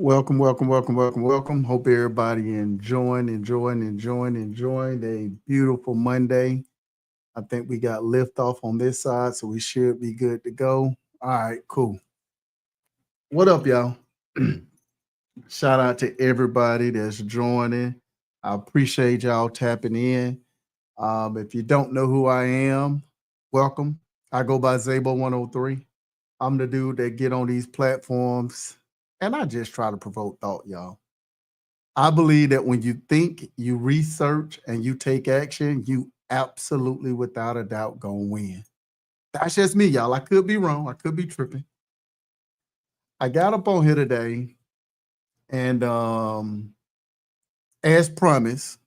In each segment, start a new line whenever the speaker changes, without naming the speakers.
Welcome, welcome, welcome, welcome, welcome. Hope everybody enjoying a beautiful Monday. I think we got liftoff on this side, so we should be good to go. All right, cool. What up, y'all? Shout out to everybody that's joining. I appreciate y'all tapping in. If you don't know who I am, welcome. I go by Zabo 103. I'm the dude that get on these platforms and I just try to provoke thought, y'all. I believe that when you think, you research, and you take action, you absolutely, without a doubt, gonna win. That's just me, y'all. I could be wrong. I could be tripping. I got up on here today, and as promised,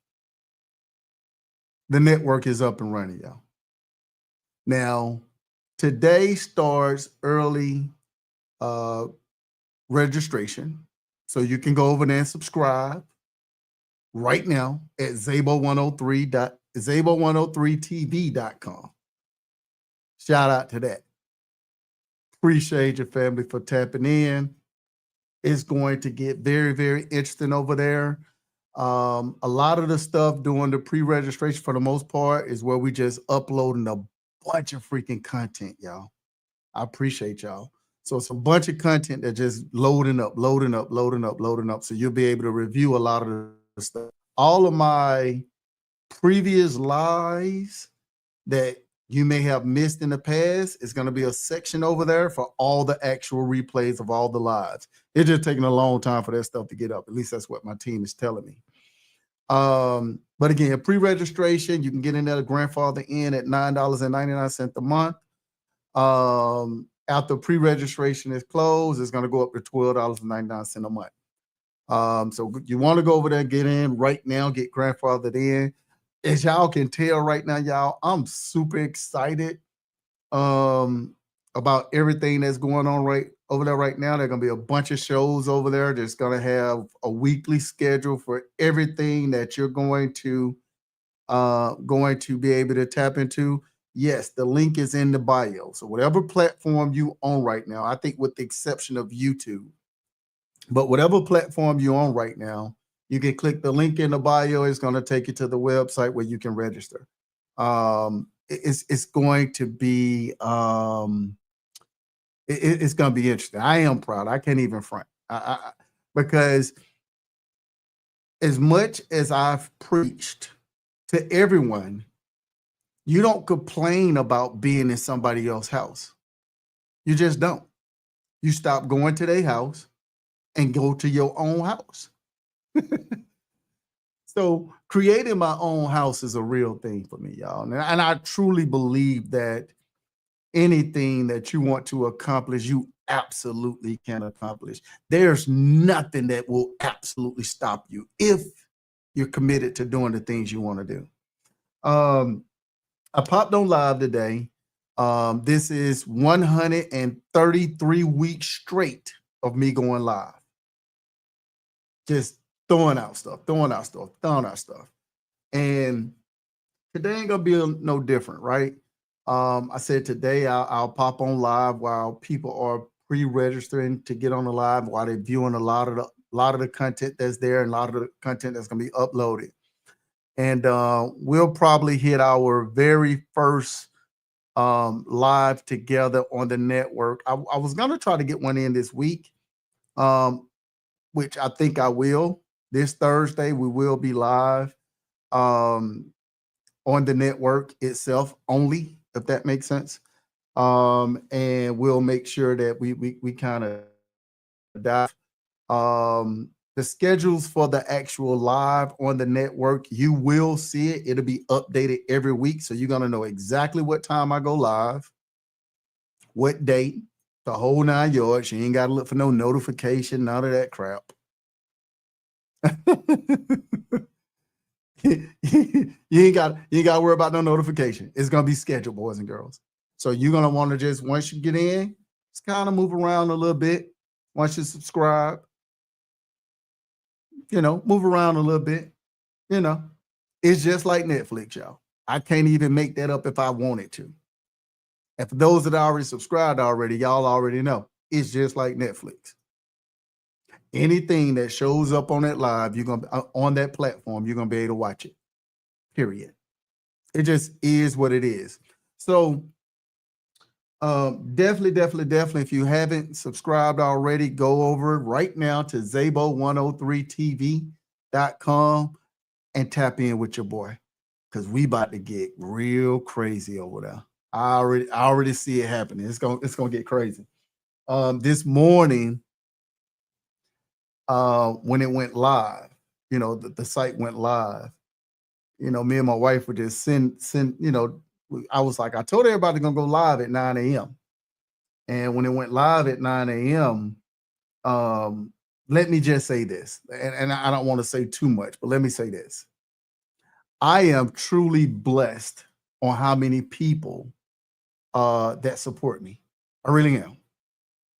the network is up and running, y'all. Now, today starts early uh, registration, so you can go over there and subscribe right now at Zabo103tv.com. Shout out to that. Appreciate your family for tapping in. It's going to get very, very interesting over there. A lot of the stuff doing the pre-registration for the most part is where we just uploading a bunch of freaking content, y'all. I appreciate y'all. So it's a bunch of content that just loading up, loading up, loading up, loading up. So you'll be able to review a lot of the stuff. All of my previous lives that you may have missed in the past is going to be a section over there for all the actual replays of all the lives. It's just taking a long time for that stuff to get up. At least that's what my team is telling me. But again, pre-registration, you can get in there to grandfather in at $9.99 a month. After pre-registration is closed, it's going to go up to $12.99 a month. So you want to go over there and get in right now, get grandfathered in. As y'all can tell right now, y'all, I'm super excited about everything that's going on right over there right now. There are going to be a bunch of shows over there that's going to have a weekly schedule for everything that you're going to be able to tap into. Yes, the link is in the bio. So whatever platform you own right now, I think with the exception of YouTube, but whatever platform you're on right now, you can click the link in the bio. It's going to take you to the website where you can register. It's going to be it's going to be interesting. I am proud. I can't even front because as much as I've preached to everyone, you don't complain about being in somebody else's house. You just don't. You stop going to their house and go to your own house. So creating my own house is a real thing for me, y'all. And I truly believe that anything that you want to accomplish, you absolutely can accomplish. There's nothing that will absolutely stop you if you're committed to doing the things you want to do. I popped on live today. This is 133 weeks straight of me going live. Just throwing out stuff. And today ain't gonna be no different, right? I said today I'll pop on live while people are pre-registering to get on the live, while they're viewing a lot of the content that's there and a lot of the content that's gonna be uploaded. And we'll probably hit our very first live together on the network. I was gonna try to get one in this week, which I think I will. This Thursday, we will be live on the network itself only, if that makes sense. And we'll make sure that we kind of dive. The schedules for the actual live on the network, you will see it. It'll be updated every week. So you're going to know exactly what time I go live, what date, the whole 9 yards. You ain't got to look for no notification, none of that crap. you ain't got to worry about no notification. It's gonna be scheduled, boys and girls. So you're gonna want to just, once you get in, just kind of move around a little bit. Once you subscribe, move around a little bit. It's just like Netflix, y'all. I can't even make that up if I wanted to. And for those that already subscribed already, y'all already know it's just like Netflix. Anything that shows up on that live, you're gonna on that platform, you're gonna be able to watch it. Period. It just is what it is. So definitely, if you haven't subscribed already, go over right now to Zabo103tv.com and tap in with your boy, because we about to get real crazy over there. I already see it happening. It's gonna get crazy. This morning, when it went live, the site went live. Me and my wife would just send. I was like, I told everybody gonna go live at 9 a.m. And when it went live at 9 a.m., let me just say this, and I don't want to say too much, but let me say this. I am truly blessed on how many people that support me. I really am.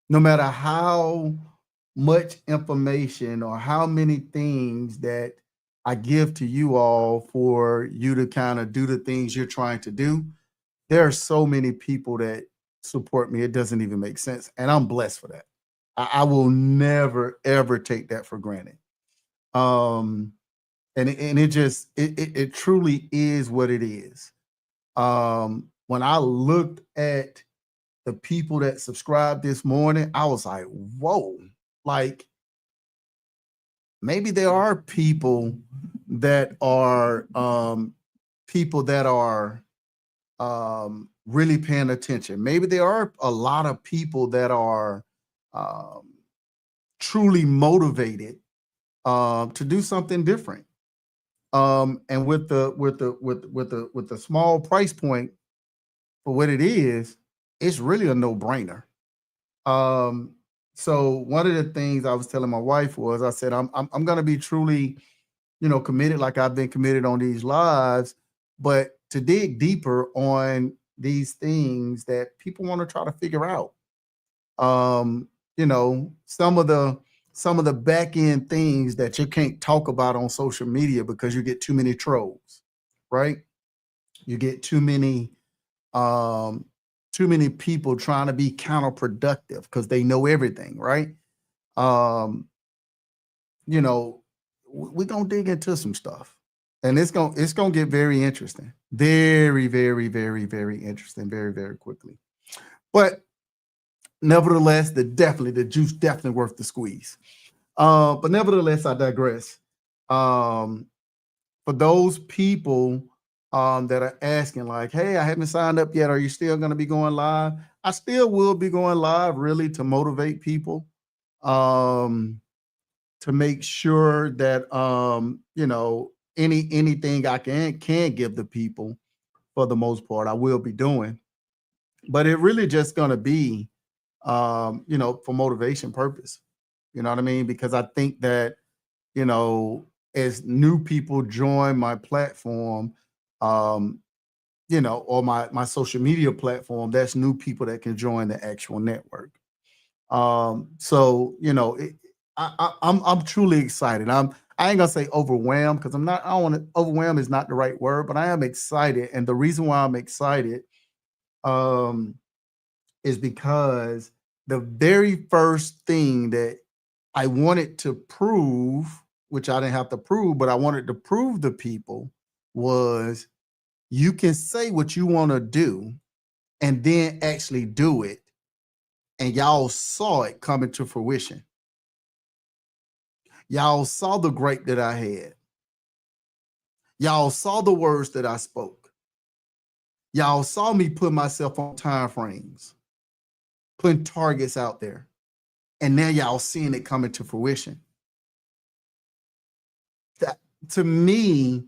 No matter how much information or how many things that I give to you all for you to kind of do the things you're trying to do, there are so many people that support me. It doesn't even make sense. And I'm blessed for that. I will never, ever take that for granted. And it truly is what it is. When I looked at the people that subscribed this morning, I was like, whoa, like maybe there are people that are really paying attention. Maybe there are a lot of people that are truly motivated to do something different. And with the small price point for what it is, it's really a no-brainer. So one of the things I was telling my wife was, I said, I'm going to be truly, committed, like I've been committed on these lives, but to dig deeper on these things that people want to try to figure out. Some of the back end things that you can't talk about on social media because you get too many trolls, right? You get too many people trying to be counterproductive because they know everything, right? We're gonna dig into some stuff, and it's gonna get very interesting, very, very, very, very interesting, very, very quickly. But nevertheless, the juice definitely worth the squeeze. But nevertheless, I digress. For those people that are asking, like, hey, I haven't signed up yet, are you still going to be going live? I still will be going live, really, to motivate people, to make sure that anything I can give the people, for the most part, I will be doing. But it really just going to be for motivation purpose. You know what I mean? Because I think that, as new people join my platform, or my social media platform, that's new people that can join the actual network. So I'm truly excited. I ain't gonna say overwhelmed, because I'm not. I don't want to. Overwhelmed is not the right word, but I am excited, and the reason why I'm excited is because the very first thing that I wanted to prove, which I didn't have to prove, but I wanted to prove to people, was you can say what you want to do and then actually do it. And y'all saw it coming to fruition. Y'all saw the grape that I had. Y'all saw the words that I spoke. Y'all saw me put myself on time frames, putting targets out there. And now y'all seeing it coming to fruition. That, to me,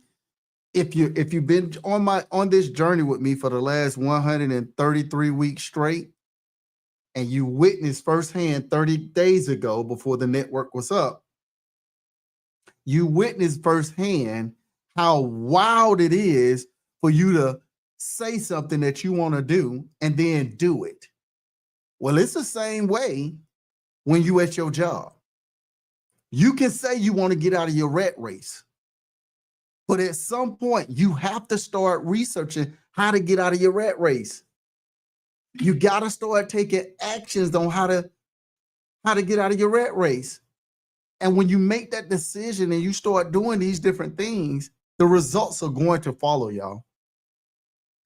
if you've been on this journey with me for the last 133 weeks straight, and you witnessed firsthand 30 days ago, before the network was up, you witnessed firsthand how wild it is for you to say something that you want to do and then do it. Well, it's the same way when you at your job. You can say you want to get out of your rat race, but at some point you have to start researching how to get out of your rat race. You got to start taking actions on how to get out of your rat race. And when you make that decision and you start doing these different things, the results are going to follow, y'all.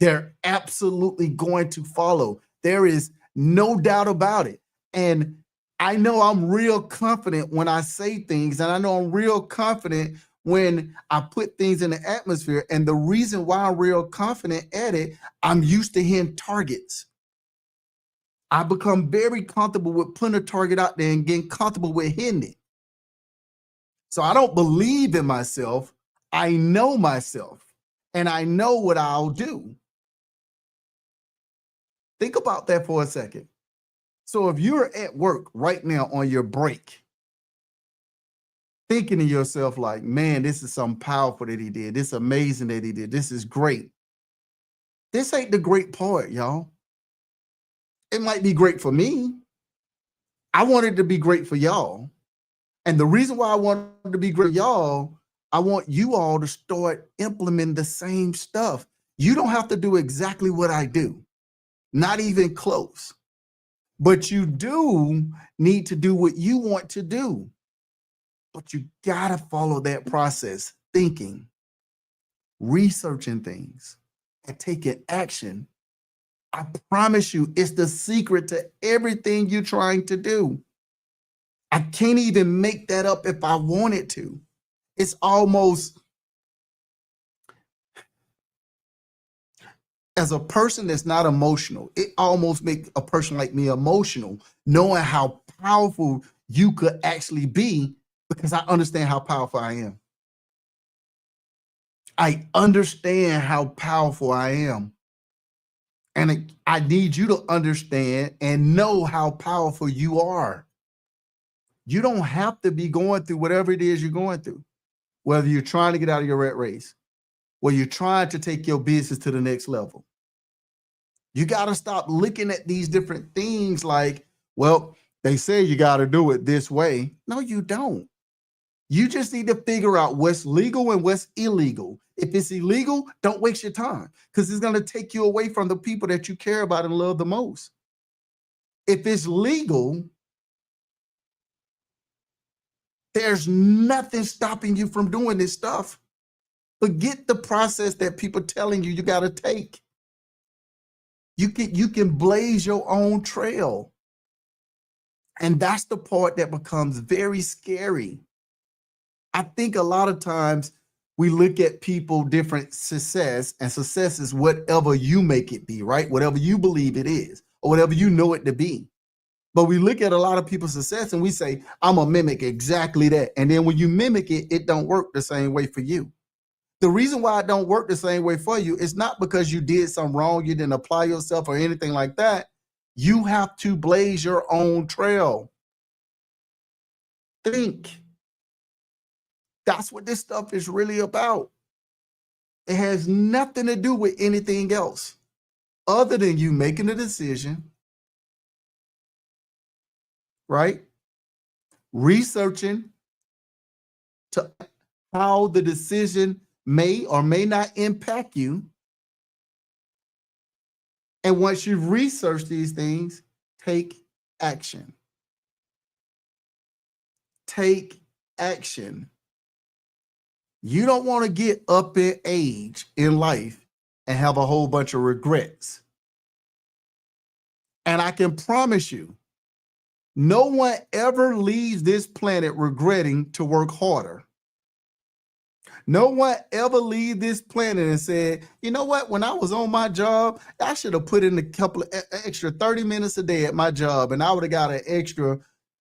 They're absolutely going to follow. There is no doubt about it. And I know I'm real confident when I say things, and I know I'm real confident when I put things in the atmosphere. And the reason why I'm real confident at it, I'm used to hitting targets. I become very comfortable with putting a target out there and getting comfortable with hitting it. So I don't believe in myself. I know myself, and I know what I'll do. Think about that for a second. So if you're at work right now on your break, thinking to yourself like, man, this is something powerful that he did. This is amazing that he did. This is great. This ain't the great part, y'all. It might be great for me. I want it to be great for y'all. And the reason why I want it to be great for y'all, I want you all to start implementing the same stuff. You don't have to do exactly what I do, not even close. But you do need to do what you want to do. But you got to follow that process, thinking, researching things, and taking action. I promise you, it's the secret to everything you're trying to do. I can't even make that up if I wanted to. It's almost, as a person that's not emotional, it almost makes a person like me emotional, knowing how powerful you could actually be, because I understand how powerful I am. I understand how powerful I am. And I need you to understand and know how powerful you are. You don't have to be going through whatever it is you're going through, whether you're trying to get out of your rat race, whether you're trying to take your business to the next level. You got to stop looking at these different things like, well, they say you got to do it this way. No, you don't. You just need to figure out what's legal and what's illegal. If it's illegal, don't waste your time, because it's going to take you away from the people that you care about and love the most. If it's legal, there's nothing stopping you from doing this stuff. Forget the process that people telling you got to take. You can blaze your own trail. And that's the part that becomes very scary. I think a lot of times we look at people different success, and success is whatever you make it be, right? Whatever you believe it is, or whatever you know it to be. But we look at a lot of people's success and we say, I'm gonna mimic exactly that. And then when you mimic it, it don't work the same way for you. The reason why it don't work the same way for you is not because you did something wrong, you didn't apply yourself or anything like that. You have to blaze your own trail. Think. That's what this stuff is really about. It has nothing to do with anything else other than you making a decision, right? Researching to how the decision may or may not impact you. And once you've researched these things, take action. Take action. You don't want to get up in age in life and have a whole bunch of regrets. And I can promise you, no one ever leaves this planet regretting to work harder. No one ever leave this planet and said, you know what, when I was on my job, I should have put in a couple of extra 30 minutes a day at my job, and I would have got an extra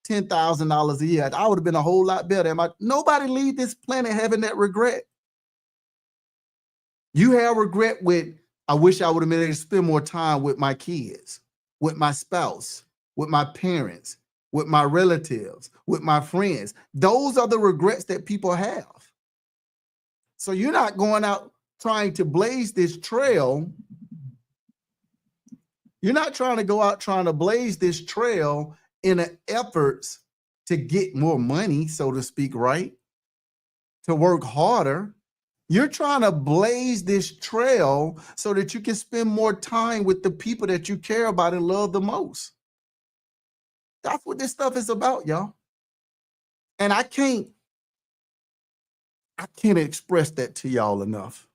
$10,000 a year. I would have been a whole lot better. Nobody leave this planet having that regret. You have regret with, I wish I would have been able to spend more time with my kids, with my spouse, with my parents, with my relatives, with my friends. Those are the regrets that people have. So you're not going out trying to blaze this trail. You're not trying to go out trying to blaze this trail in an efforts to get more money, so to speak, right? To work harder. You're trying to blaze this trail so that you can spend more time with the people that you care about and love the most. That's what this stuff is about, y'all. And I can't express that to y'all enough.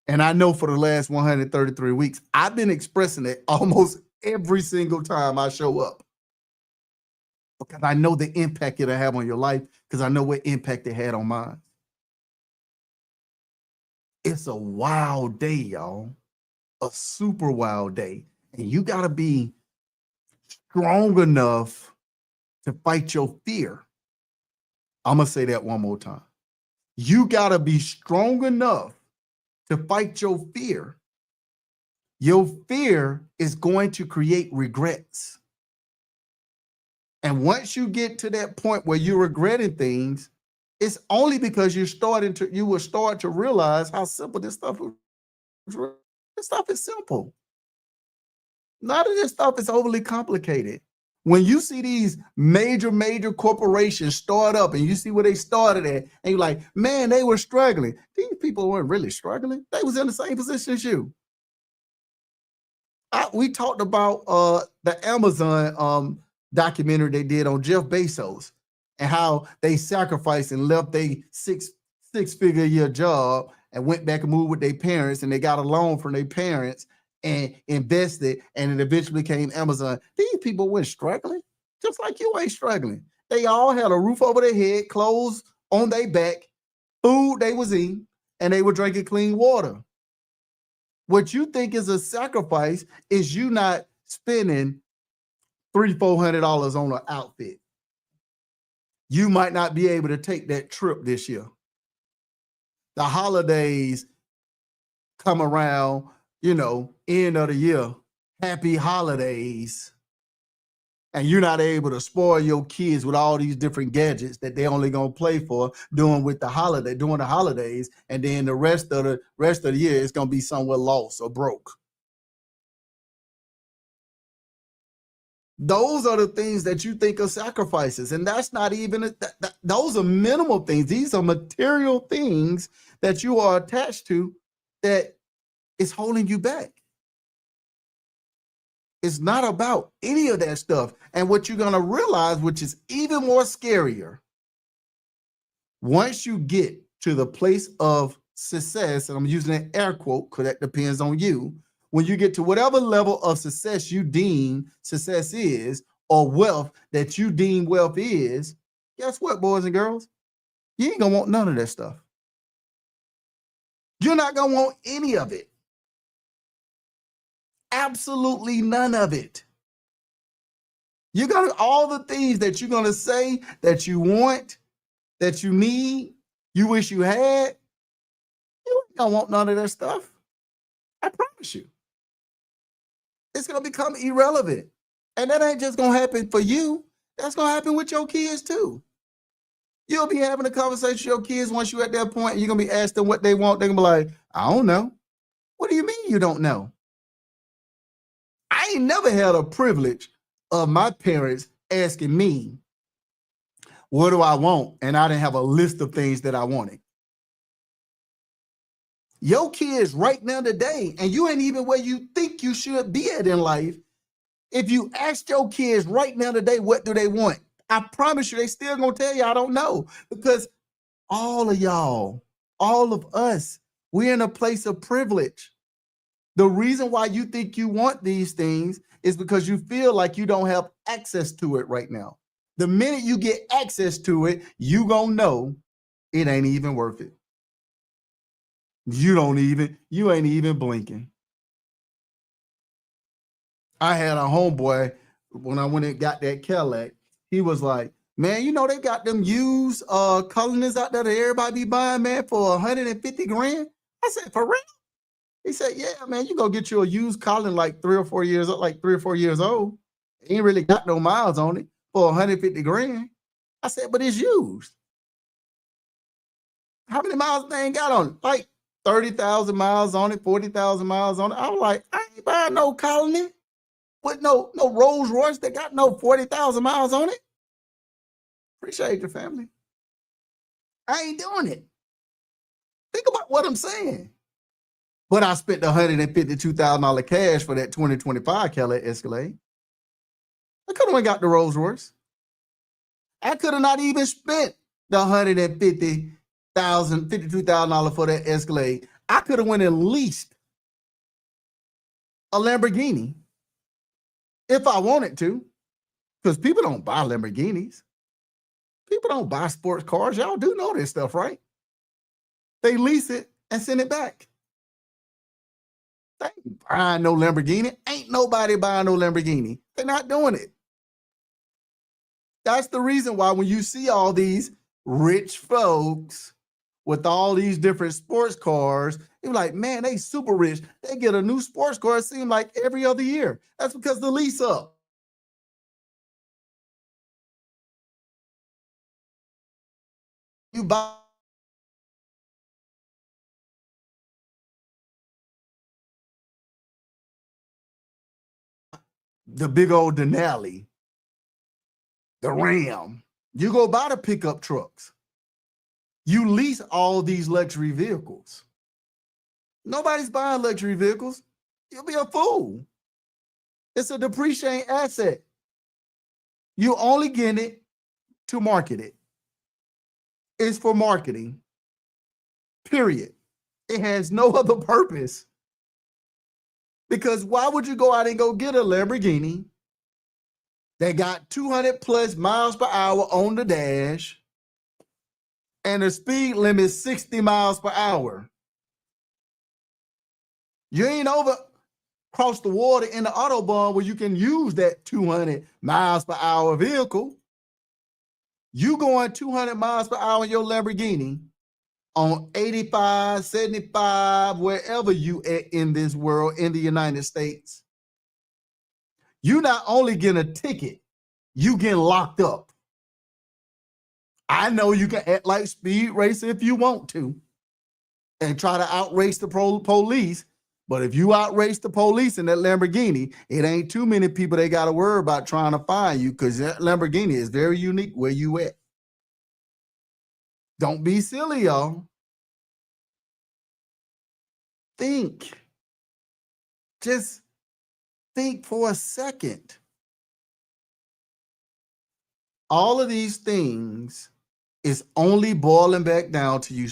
And I know for the last 133 weeks, I've been expressing it almost every single time I show up. Because I know the impact it'll have on your life, because I know what impact it had on mine. It's a wild day, y'all. A super wild day. And you got to be strong enough to fight your fear. I'm going to say that one more time. You got to be strong enough to fight your fear. Your fear is going to create regrets. And once you get to that point where you're regretting things, it's only because you will start to realize how simple this stuff is. This stuff is simple. None of this stuff is overly complicated. When you see these major corporations start up and you see where they started at, and you're like, man, they were struggling. These people weren't really struggling. They was in the same position as you. We talked about the Amazon documentary they did on Jeff Bezos and how they sacrificed and left a six-figure a year job and went back and moved with their parents, and they got a loan from their parents and invested, and it eventually became Amazon. These people weren't struggling, just like you ain't struggling. They all had a roof over their head, clothes on their back, food they was eating, and they were drinking clean water. What you think is a sacrifice is you not spending $300-400 on an outfit. You might not be able to take that trip this year. The holidays come around, end of the year, happy holidays. And you're not able to spoil your kids with all these different gadgets that they only gonna play for during the holidays, and then the rest of the year it's gonna be somewhere lost or broke. Those are the things that you think are sacrifices, and that's not even those are minimal things. These are material things that you are attached to that is holding you back. It's not about any of that stuff. And what you're going to realize, which is even more scarier, once you get to the place of success, and I'm using an air quote because that depends on you, when you get to whatever level of success you deem success is, or wealth that you deem wealth is, guess what, boys and girls? You ain't going to want none of that stuff. You're not going to want any of it. Absolutely none of it. You got all the things that you're going to say that you want, that you need, you wish you had. You don't want none of that stuff. I promise you. It's going to become irrelevant. And that ain't just going to happen for you. That's going to happen with your kids too. You'll be having a conversation with your kids once you're at that point, and you're going to be asking them what they want. They're going to be like, I don't know. What do you mean you don't know? I ain't never had a privilege of my parents asking me, what do I want? And I didn't have a list of things that I wanted. Your kids right now today, and you ain't even where you think you should be at in life. If you ask your kids right now today, what do they want? I promise you, they still gonna tell you, I don't know. Because all of y'all, all of us, we're in a place of privilege. The reason why you think you want these things is because you feel like you don't have access to it right now. The minute you get access to it, you gonna know it ain't even worth it. You ain't even blinking. I had a homeboy when I went and got that Cadillac. He was like, man, they got them used colonists out there that everybody be buying, man, for 150 grand. I said, for real? He said, yeah, man, you go get you a used Colin like 3 or 4 years old. Ain't really got no miles on it for 150 grand. I said, but it's used. How many miles they ain't got on it? Like 30,000 miles on it, 40,000 miles on it. I was like, I ain't buying no Colony with no Rolls Royce that got no 40,000 miles on it. Appreciate your family. I ain't doing it. Think about what I'm saying. But I spent $152,000 cash for that 2025 Cadillac Escalade. I could have got the Rolls Royce. I could have not even spent the $52,000 for that Escalade. I could have went and leased a Lamborghini if I wanted to, because people don't buy Lamborghinis. People don't buy sports cars. Y'all do know this stuff, right? They lease it and send it back. They ain't buying no Lamborghini. Ain't nobody buying no Lamborghini. They're not doing it. That's the reason why when you see all these rich folks with all these different sports cars, you're like, man, they super rich. They get a new sports car, it seems like every other year. That's because the lease up. You buy the big old Denali, the Ram. You go buy the pickup trucks. You lease all these luxury vehicles. Nobody's buying luxury vehicles. You'll be a fool. It's a depreciating asset. You only get it to market it. It's for marketing, period. It has no other purpose. Because why would you go out and go get a Lamborghini that got 200 plus miles per hour on the dash and the speed limit is 60 miles per hour? You ain't over across the water in the Autobahn where you can use that 200 miles per hour vehicle. You going 200 miles per hour in your Lamborghini on 85, 75, wherever you at in this world, in the United States. You not only get a ticket, you get locked up. I know you can act like Speed Racer if you want to and try to outrace the police, but if you outrace the police in that Lamborghini, it ain't too many people they got to worry about trying to find you, because that Lamborghini is very unique where you at. Don't be silly, y'all. Think. Just think for a second. All of these things is only boiling back down to you.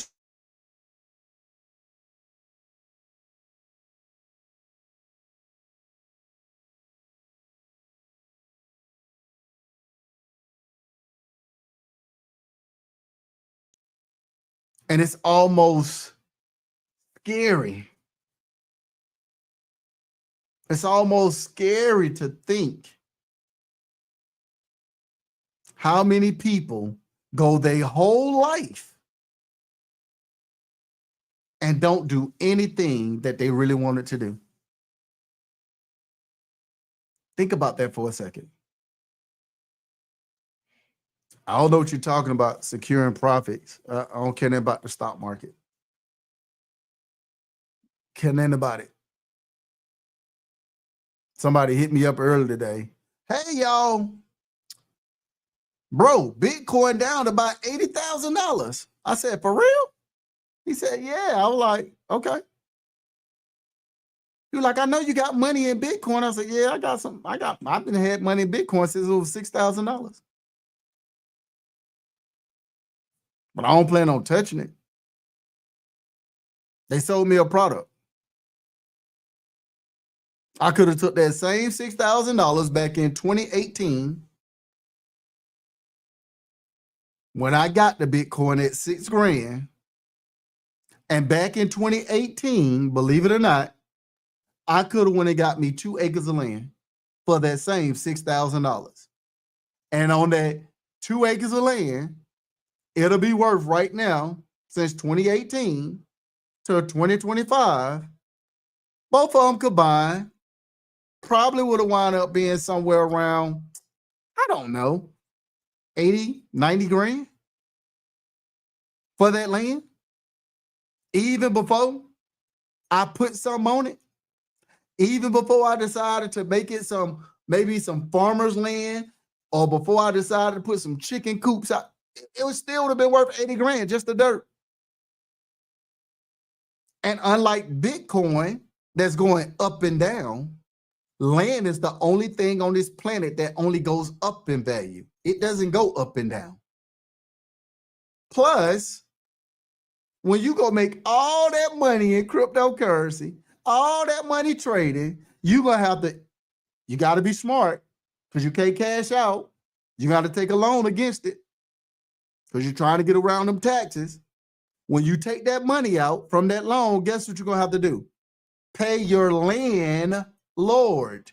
And it's almost scary. It's almost scary to think how many people go their whole life and don't do anything that they really wanted to do. Think about that for a second. I don't know what you're talking about, securing profits. I don't care nothing about the stock market. Care nothing about it. Somebody hit me up earlier today. Hey, y'all. Bro, Bitcoin down to about $80,000. I said, for real? He said, yeah. I was like, okay. He was like, I know you got money in Bitcoin. I said, yeah, I got some. I've been had money in Bitcoin since it was $6,000. But I don't plan on touching it. They sold me a product. I could have took that same $6,000 back in 2018 when I got the Bitcoin at $6,000. And back in 2018, believe it or not, I could have went and got me 2 acres of land for that same $6,000. And on that 2 acres of land, it'll be worth right now, since 2018 to 2025, both of them combined, probably would have wound up being somewhere around, I don't know, 80, 90 grand for that land. Even before I put some on it, even before I decided to make it maybe some farmer's land, or before I decided to put some chicken coops out, it would still have been worth 80 grand, just the dirt. And unlike Bitcoin, that's going up and down, land is the only thing on this planet that only goes up in value. It doesn't go up and down. Plus, when you go make all that money in cryptocurrency, all that money trading, you got to be smart because you can't cash out. You got to take a loan against it because you're trying to get around them taxes. When you take that money out from that loan, guess what you're going to have to do? Pay your landlord.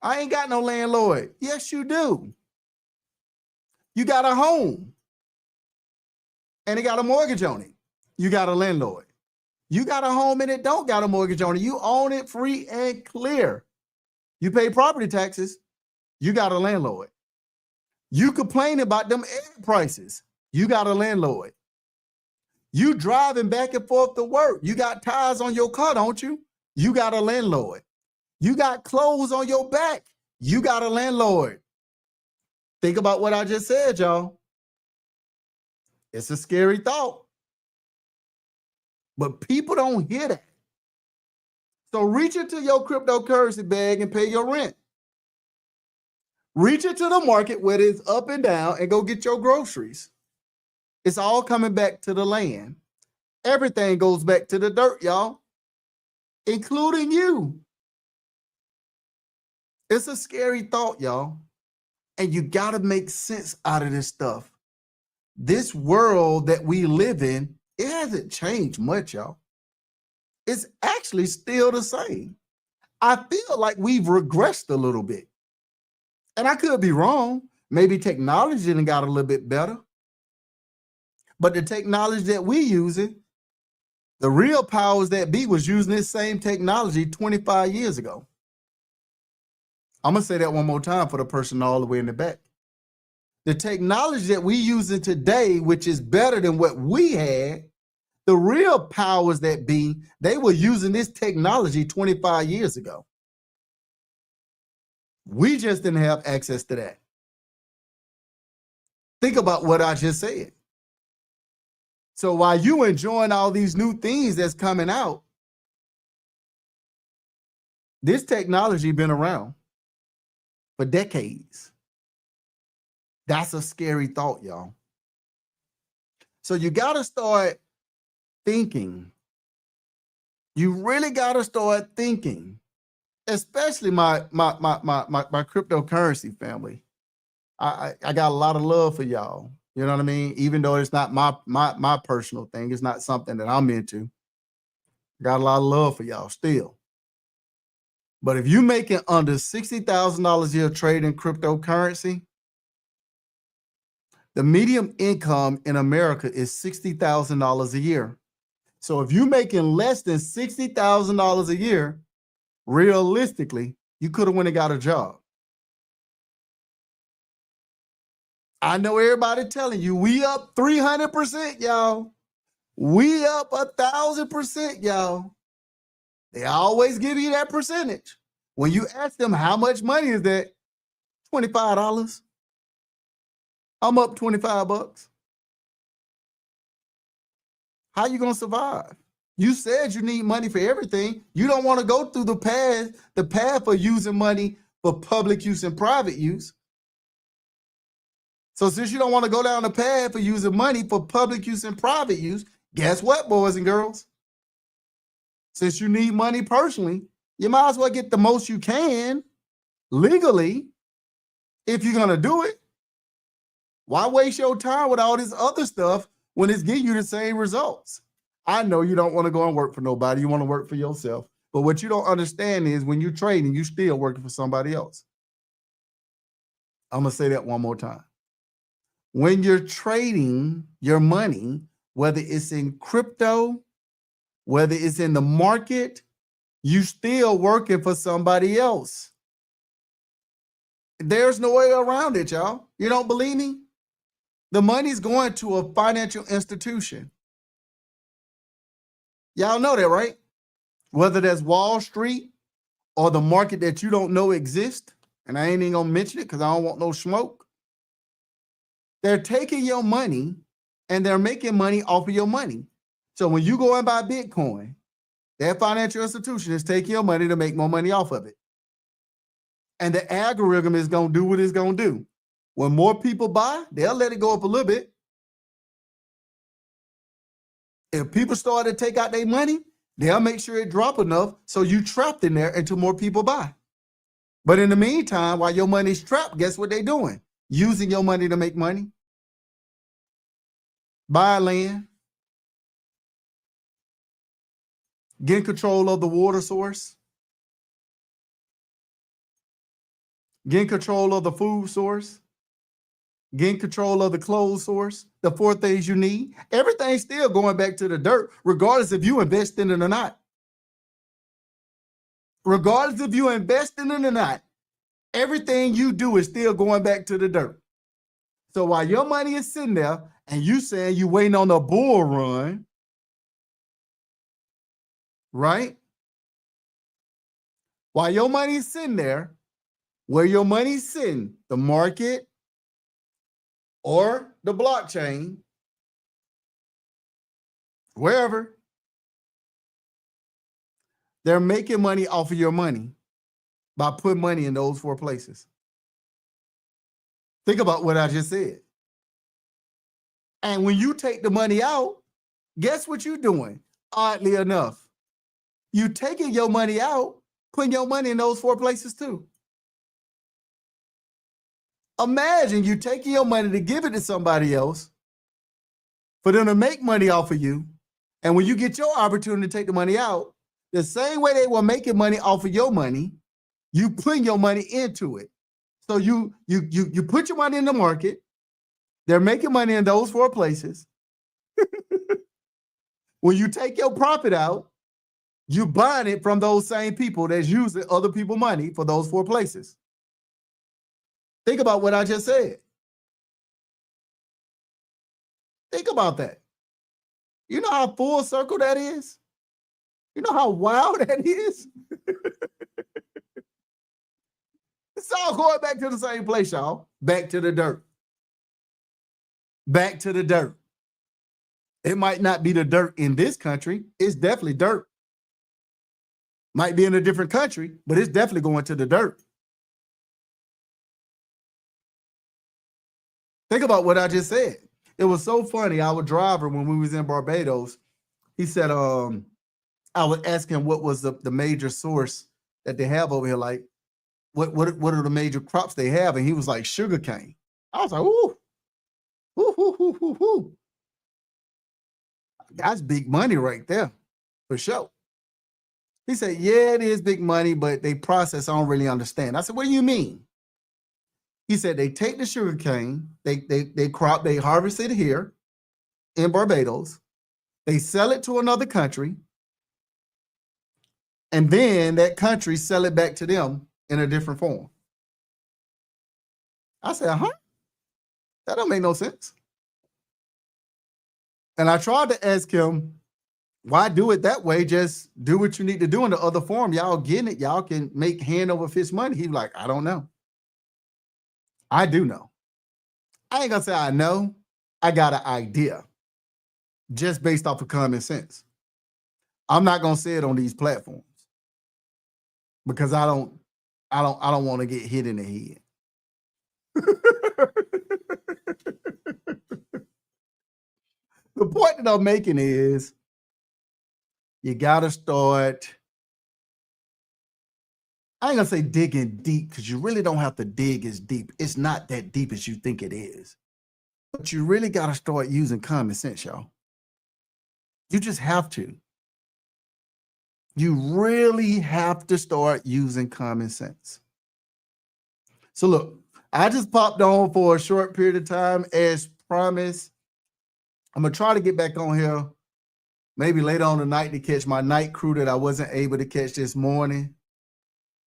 I ain't got no landlord. Yes, you do. You got a home and it got a mortgage on it. You got a landlord. You got a home and it don't got a mortgage on it. You own it free and clear. You pay property taxes. You got a landlord. You complain about them egg prices. You got a landlord. You driving back and forth to work. You got tires on your car, don't you? You got a landlord. You got clothes on your back. You got a landlord. Think about what I just said, y'all. It's a scary thought. But people don't hear that. So reach into your cryptocurrency bag and pay your rent. Reach into the market where it's up and down and go get your groceries. It's all coming back to the land. Everything goes back to the dirt, y'all, including you. It's a scary thought, y'all. And you got to make sense out of this stuff. This world that we live in, it hasn't changed much, y'all. It's actually still the same. I feel like we've regressed a little bit. And I could be wrong. Maybe technology done got a little bit better. But the technology that we using, the real powers that be was using this same technology 25 years ago. I'm going to say that one more time for the person all the way in the back. The technology that we using today, which is better than what we had, the real powers that be, they were using this technology 25 years ago. We just didn't have access to that. Think about what I just said. So while you enjoying all these new things that's coming out, this technology been around for decades. That's a scary thought, y'all. So you got to start thinking. You really got to start thinking, especially my cryptocurrency family. I got a lot of love for y'all. You know what I mean? Even though it's not my personal thing, it's not something that I'm into. Got a lot of love for y'all still. But if you making under $60,000 a year trading cryptocurrency, the median income in America is $60,000 a year. So if you're making less than $60,000 a year, realistically, you could have went and got a job. I know everybody telling you, we up 300%, y'all. We up 1,000%, y'all. They always give you that percentage. When you ask them how much money is that, $25. I'm up 25 bucks. How you gonna survive? You said you need money for everything. You don't want to go through the path of using money for public use and private use. So since you don't want to go down the path of using money for public use and private use, guess what, boys and girls? Since you need money personally, you might as well get the most you can legally if you're going to do it. Why waste your time with all this other stuff when it's getting you the same results? I know you don't want to go and work for nobody. You want to work for yourself. But what you don't understand is when you're trading, you're still working for somebody else. I'm going to say that one more time. When you're trading your money, whether it's in crypto, whether it's in the market, you still working for somebody else. There's no way around it, y'all. You don't believe me? The money's going to a financial institution. Y'all know that, right? Whether that's Wall Street or the market that you don't know exists, and I ain't even gonna mention it because I don't want no smoke. They're taking your money and they're making money off of your money. So when you go and buy Bitcoin, that financial institution is taking your money to make more money off of it. And the algorithm is going to do what it's going to do. When more people buy, they'll let it go up a little bit. If people start to take out their money, they'll make sure it drop enough so you trapped in there until more people buy. But in the meantime, while your money's trapped, guess what they're doing? Using your money to make money. Buy land. Get control of the water source. Get control of the food source. Get control of the clothes source. The 4 things you need. Everything's still going back to the dirt, regardless if you invest in it or not. Regardless if you invest in it or not, everything you do is still going back to the dirt. So while your money is sitting there and you saying you waiting on a bull run, right? While your money is sitting there, where your money's sitting, the market or the blockchain, wherever, they're making money off of your money by putting money in those 4 places. Think about what I just said. And when you take the money out, guess what you're doing? Oddly enough, you taking your money out, putting your money in those 4 places too. Imagine you taking your money to give it to somebody else for them to make money off of you. And when you get your opportunity to take the money out, the same way they were making money off of your money, you putting your money into it. So you put your money in the market. They're making money in those 4 places. When you take your profit out, you buying it from those same people that's using other people's money for those 4 places. Think about what I just said. Think about that. You know how full circle that is? You know how wild that is? It's all going back to the same place, y'all. Back to the dirt. Back to the dirt. It might not be the dirt in this country. It's definitely dirt. Might be in a different country, but it's definitely going to the dirt. Think about what I just said. It was so funny. Our driver, when we was in Barbados, he said, I would ask him what was the major source that they have over here. Like, what are the major crops they have? And he was like, sugarcane. I was like, ooh, ooh, ooh, ooh, ooh, ooh. That's big money right there, for sure. He said, yeah, it is big money, but they process, I don't really understand. I said, what do you mean? He said, they take the sugarcane, they harvest it here in Barbados, they sell it to another country, and then that country sell it back to them in a different form. I said, that don't make no sense. And I tried to ask him, why do it that way? Just do what you need to do in the other form. Y'all getting it. Y'all can make hand over fist money. He's like, I don't know. I do know. I ain't gonna say I know. I got an idea just based off of common sense. I'm not gonna say it on these platforms because I don't want to get hit in the head. The point that I'm making is you gotta start, I ain't gonna say digging deep because you really don't have to dig as deep. It's not that deep as you think it is. But you really gotta start using common sense, y'all. You just have to. You really have to start using common sense. So look, I just popped on for a short period of time as promised. I'm gonna try to get back on here maybe later on tonight to catch my night crew that I wasn't able to catch this morning.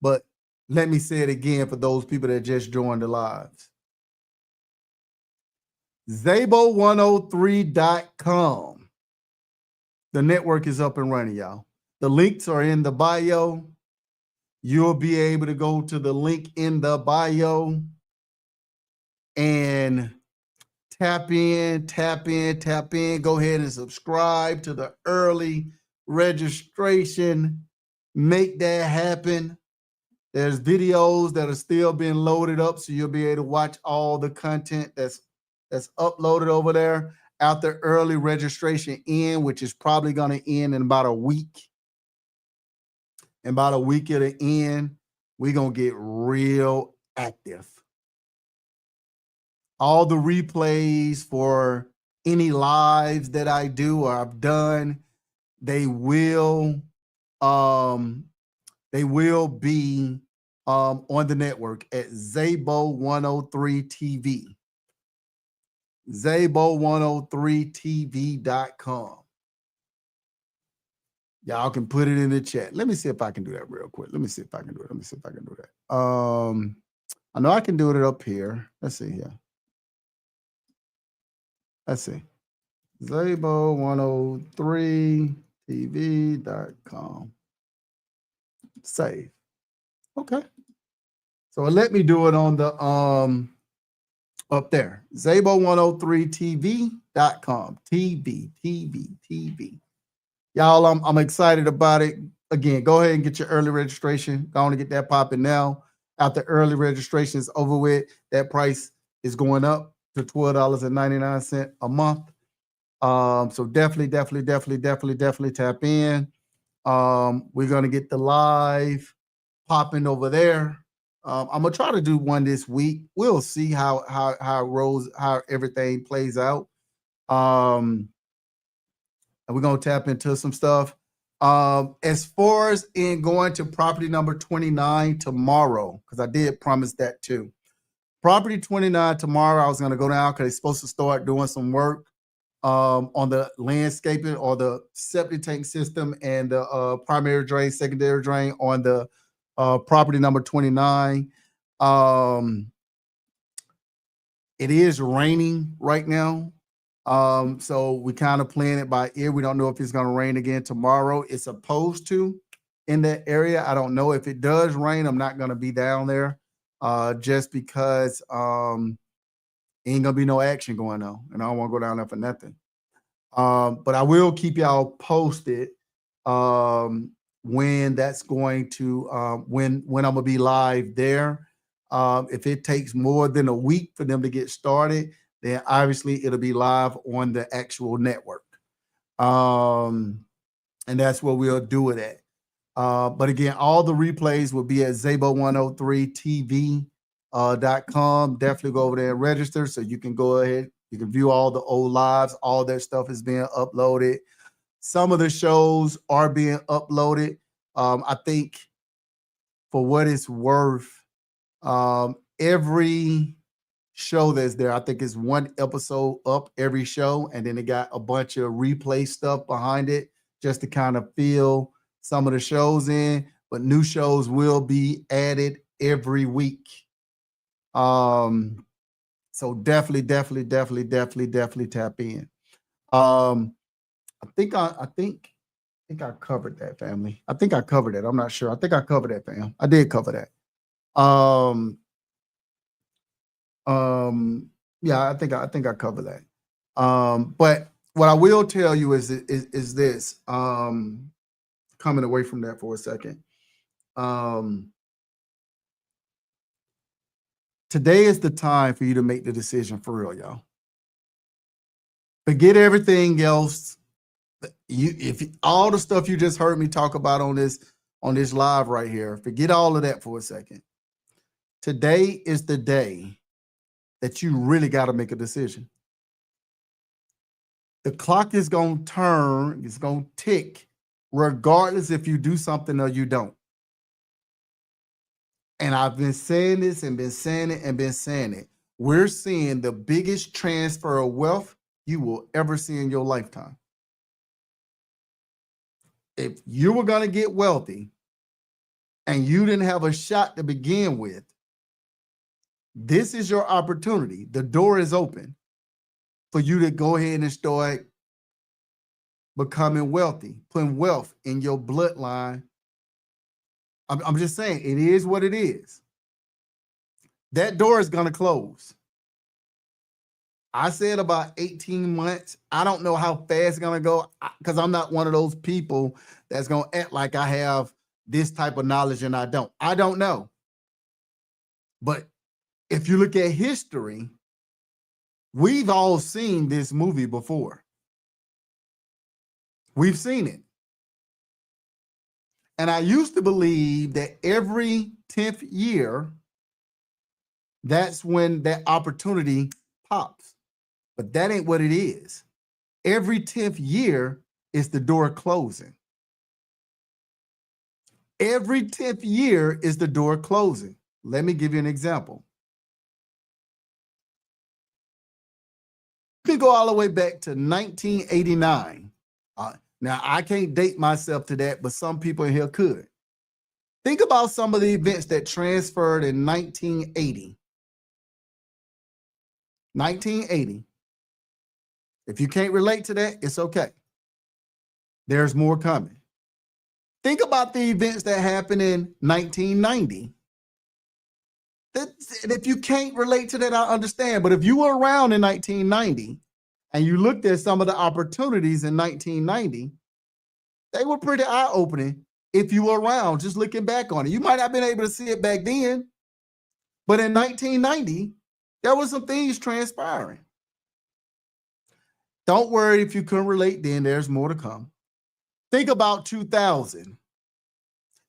But let me say it again for those people that just joined the lives. Szabo103.com. The network is up and running, y'all. The links are in the bio. You'll be able to go to the link in the bio and tap in. Go ahead and subscribe to the early registration. Make that happen. There's videos that are still being loaded up, so you'll be able to watch all the content that's uploaded over there. After early registration end, which is probably going to end in about a week. In about a week at the end, we're going to get real active. All the replays for any lives that I do or I've done, they will be on the network at Zabo 103 TV. Zabo103tv.com. Y'all can put it in the chat. Let me see if I can do that real quick. Let me see if I can do it. I know I can do it up here. Let's see here. Let's see. Zabo103tv.com. Save. Okay. So let me do it on the up there. Zabo103tv.com. TV. Y'all, I'm excited about it. Again, go ahead and get your early registration. Go on and get that popping now. After early registration is over with, that price is going up to $12.99 a month. So definitely tap in. We're gonna get the live popping over there. I'm gonna try to do one this week. We'll see how everything plays out. And we're gonna tap into some stuff. As far as in going to property number 29 tomorrow, because I did promise that too. Property 29 tomorrow, I was gonna go down because it's supposed to start doing some work on the landscaping or the septic tank system and the primary drain, secondary drain on the property number 29. It is raining right now. So we kind of playing it by ear. We don't know if it's going to rain again tomorrow. It's supposed to in that area. I don't know if it does rain. I'm not going to be down there just because ain't going to be no action going on. And I don't want to go down there for nothing. But I will keep y'all posted when that's going to, when I'm going to be live there. If it takes more than a week for them to get started, then obviously it'll be live on the actual network. And that's where we'll do it at. But again, all the replays will be at Zabo103tv.com. Definitely go over there and register so you can go ahead. You can view all the old lives. All that stuff is being uploaded. Some of the shows are being uploaded. I think for what it's worth, every show that's there, I think it's one episode up every show, and then it got a bunch of replay stuff behind it just to kind of fill some of the shows in, but new shows will be added every week. So definitely tap in. I think I covered that, family. I think I covered it. I'm not sure. I think I covered that, fam. I did cover that. Yeah, I think I covered that. But what I will tell you is this, coming away from that for a second. Today is the time for you to make the decision for real, y'all. Forget everything else. If all the stuff you just heard me talk about on this live right here, forget all of that for a second. Today is the day that you really got to make a decision. The clock is going to turn, it's going to tick, regardless if you do something or you don't. And I've been saying this and been saying it. We're seeing the biggest transfer of wealth you will ever see in your lifetime. If you were going to get wealthy and you didn't have a shot to begin with, this is your opportunity. The door is open for you to go ahead and start becoming wealthy, putting wealth in your bloodline. I'm just saying, it is what it is. That door is going to close. I said about 18 months. I don't know how fast it's going to go because I'm not one of those people that's going to act like I have this type of knowledge and I don't. I don't know. But if you look at history, we've all seen this movie before. We've seen it. And I used to believe that every 10th year, that's when that opportunity pops. But that ain't what it is. Every 10th year is the door closing. Every 10th year is the door closing. Let me give you an example. You can go all the way back to 1989. Now, I can't date myself to that, but some people in here could. Think about some of the events that transferred in 1980. 1980. If you can't relate to that, it's okay. There's more coming. Think about the events that happened in 1990. If you can't relate to that, I understand. But if you were around in 1990 and you looked at some of the opportunities in 1990, they were pretty eye-opening if you were around, just looking back on it. You might not have been able to see it back then, but in 1990, there were some things transpiring. Don't worry if you couldn't relate then, there's more to come. Think about 2000.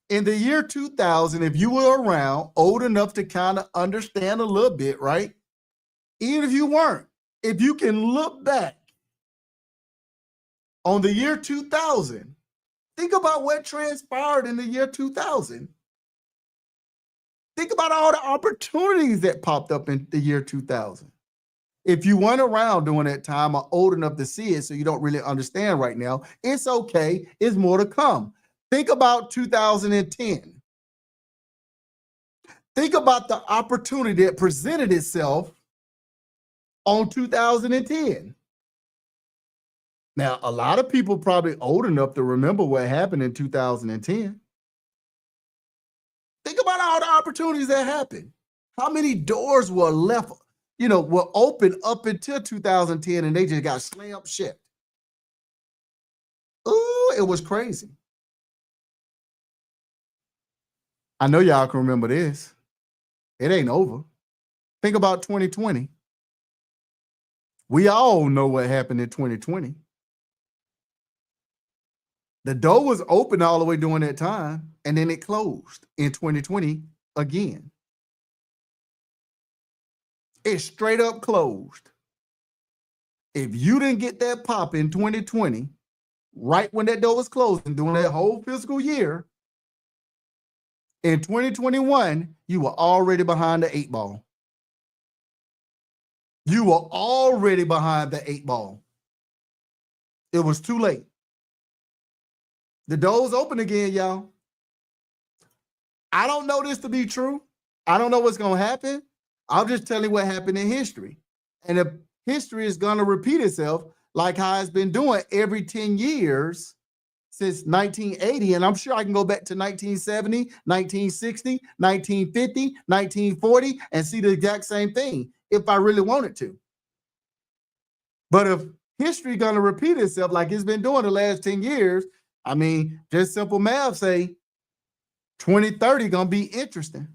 In the year 2000, if you were around, old enough to kind of understand a little bit, right? Even if you weren't, if you can look back on the year 2000, think about what transpired in the year 2000. Think about all the opportunities that popped up in the year 2000. If you weren't around during that time or old enough to see it, so you don't really understand right now, it's okay. It's more to come. Think about 2010. Think about the opportunity that presented itself on 2010. Now, a lot of people probably old enough to remember what happened in 2010. Think about all the opportunities that happened. How many doors were left, were open up until 2010 and they just got slammed shut. Ooh, it was crazy. I know y'all can remember this. It ain't over. Think about 2020. We all know what happened in 2020. The door was open all the way during that time, and then it closed in 2020 again. It straight up closed. If you didn't get that pop in 2020, right when that door was closing during that whole fiscal year, in 2021, you were already behind the 8 ball. You were already behind the 8 ball. It was too late. The door's open again, y'all. I don't know this to be true. I don't know what's going to happen. I'll just tell you what happened in history. And if history is going to repeat itself, like how it's been doing every 10 years since 1980, and I'm sure I can go back to 1970, 1960, 1950, 1940, and see the exact same thing if I really wanted to. But if history is going to repeat itself like it's been doing the last 10 years, I mean, just simple math say 2030 going to be interesting.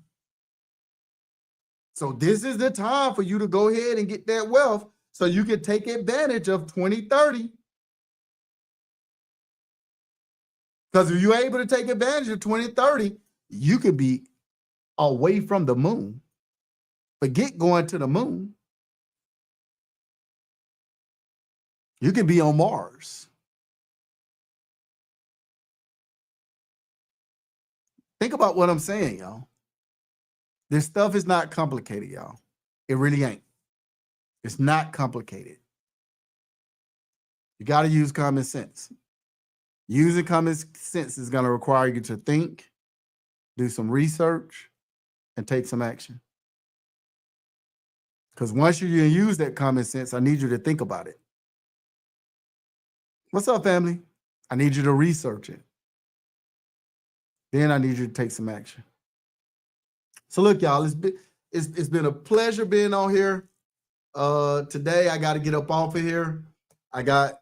So this is the time for you to go ahead and get that wealth so you can take advantage of 2030. Because if you're able to take advantage of 2030, you could be away from the moon. Forget going to the moon. You can be on Mars. Think about what I'm saying, y'all. This stuff is not complicated, y'all. It really ain't. It's not complicated. You got to use common sense. Using common sense is going to require you to think, do some research, and take some action. Because once you use that common sense, I need you to think about it. What's up, family? I need you to research it. Then I need you to take some action. So look, y'all, it's been a pleasure being on here. Today I got to get up off of here. I got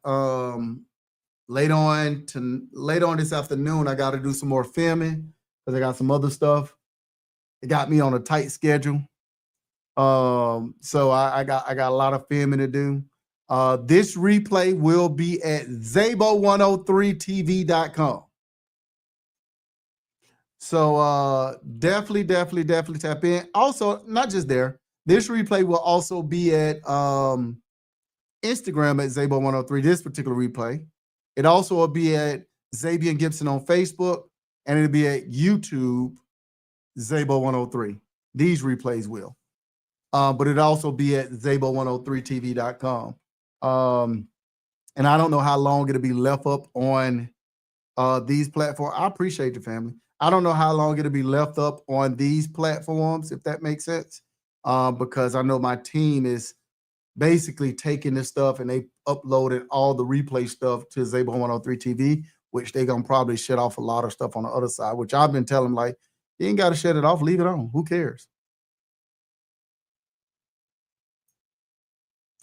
later on this afternoon, I got to do some more filming because I got some other stuff. It got me on a tight schedule. So I got a lot of filming to do. This replay will be at Zabo103TV.com. So definitely tap in. Also, not just there. This replay will also be at Instagram at Zabo103, this particular replay. It also will be at Zabian Gibson on Facebook, and it'll be at YouTube, Zabo103. These replays will. But it'll also be at Zabo103TV.com. And I don't know how long it'll be left up on these platforms. I appreciate the family. I don't know how long it'll be left up on these platforms, if that makes sense, because I know my team is basically taking this stuff and they uploaded all the replay stuff to Zabo103 TV, which they're going to probably shut off a lot of stuff on the other side, which I've been telling them, like, you ain't got to shut it off. Leave it on. Who cares?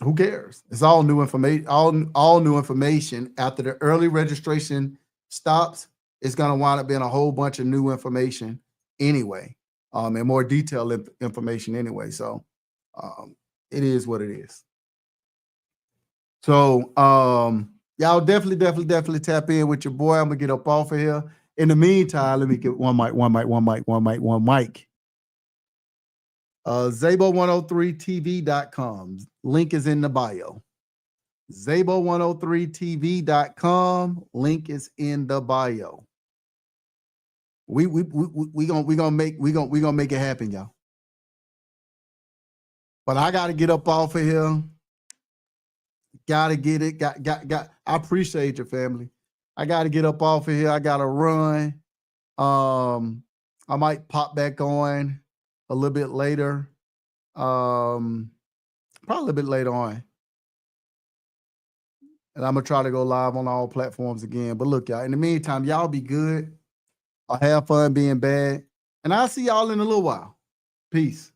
Who cares? It's all new information, all new information. After the early registration stops, it's going to wind up being a whole bunch of new information anyway, and more detailed information anyway. So it is what it is. So y'all definitely tap in with your boy. I'm going to get up off of here. In the meantime, let me get one mic. Zabo103TV.com. Link is in the bio. Zabo103TV.com. Link is in the bio. We gonna make it happen, y'all. But I gotta get up off of here. Gotta get it. Got. I appreciate your family. I gotta get up off of here. I gotta run. I might pop back on a little bit later. Probably a bit later on. And I'm gonna try to go live on all platforms again. But look, y'all, in the meantime, y'all be good. I'll have fun being bad. And I'll see y'all in a little while. Peace.